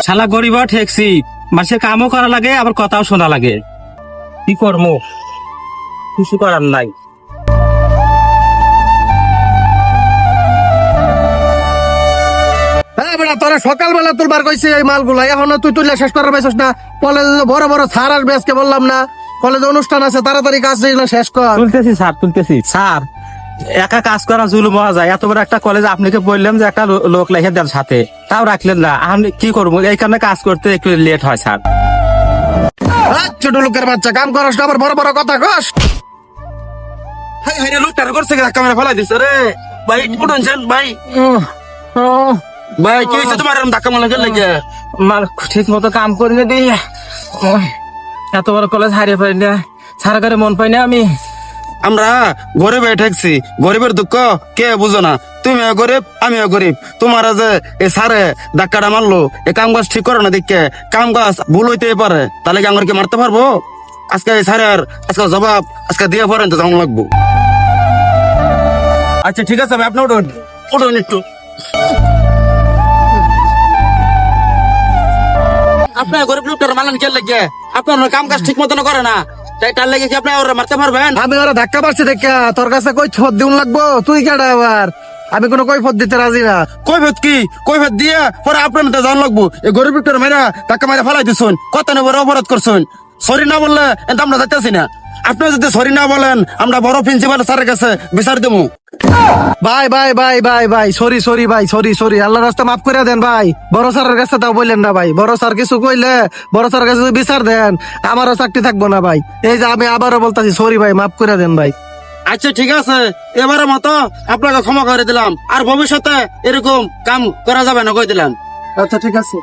শালা গরিব ঠেকছি, মানুষের কামও করা লাগে আবার কথাও শোনা লাগে। কি করবো, কিছু করার নাই। হ্যাঁ বেটা, তোরা সকালবেলা তুলবার কইছি এই মালগুলা, এখন তুই তুলে শেষ করার পাইছিস না। কলেজে বড় বড় স্যার আসবে আজকে, বললাম না কলেজে অনুষ্ঠান আছে, তাড়াতাড়ি কাজ শেষ কর। তুলতেছি স্যার, তুলতেছি স্যার। একা কাজ করা জুলুম হওয়া যায়। এত বড় একটা কলেজ আপনাকে বললাম যে একটা লোক লেখে দেন সাথে, তাও রাখলেন না। আমি কি করবো, এই কারণে কাজ করতে একটু লেট হয় স্যার। ছোট লোকের বাচ্চা, কাম করস না, আবার বড় বড় কথা কস। হাই হাই রে, লোকটার করছে কি ধাক্কা মেরে ফেলাই দিছে রে। ভাই উঠুনছেন ভাই। ভাই কি হয়েছে তোমার, এরকম ধাক্কা মারলে কেন লাগে? মাল ঠিক মতো কাম করি না দিই, এত বড় কলেজ হারিয়ে পাই না, সারা করে মন পাই না আমি। আমরা গরিব ঠেকছি, গরিবের দুঃখ কে বুঝো না। তুমিও গরিব, আমিও গরিব। তোমার যে এ সারে ধাক্কাটা মারলো, এ কাম কাজ ঠিক করো না, দেখে কাম কাজ ভুল হইতে পারে, তাহলে কি আমার কি মারতে পারবো? আজকে এই সারের আজকে জবাব আজকে দিয়ে পড়েন তো যেমন লাগবো। আচ্ছা ঠিক আছে, আপনি উঠুন, উঠুন একটু। আপনার গরিব লোকটার মালান কে লাগে? আপনার কাম কাজ ঠিক মতন করে না, তার লাগে কি আপনি ওরা মারতে পারবেন? আমি ওরা ধাক্কা মারছি দেখা, তোর কাছে কই ফদ দিউন লাগবো? তুই কেডা আবার? আমি কোনো কৈফত দিতে রাজি না। কৈফত কি? কৈফত দিয়ে পরে আপনার মধ্যে জান লাগবো। এই গরিব লোকটার মেয়েরা ধাক্কা মেরে ফেলাই দিচ্ছেন, কত নেবার অপরাধ করছেন। সরি না বললে এটা আমরা যাইতেছি না। আপনি যদি সরি না বলেন, আমরা বড় প্রিন্সিপাল স্যারের কাছে বিচার দেবো। ভাই ভাই ভাই ভাই ভাই, সরি সরি ভাই, সরি সরি, আল্লাহ রাস্তা মাফ করে দেন ভাই। বড় স্যারের কাছে তাও বললেন না ভাই, বড় স্যার কিছু কইলে বড় স্যারের কাছে যদি বিচার দেন, আমারও চাকরি থাকবো না ভাই। এই যে আমি আবারও বলতাছি, সরি ভাই, মাফ করে দেন ভাই। আচ্ছা ঠিক আছে, এবারের মতো আপনাকে ক্ষমা করে দিলাম, আর ভবিষ্যতে এরকম কাম করা যাবে না, কই দিলাম। আচ্ছা ঠিক আছে।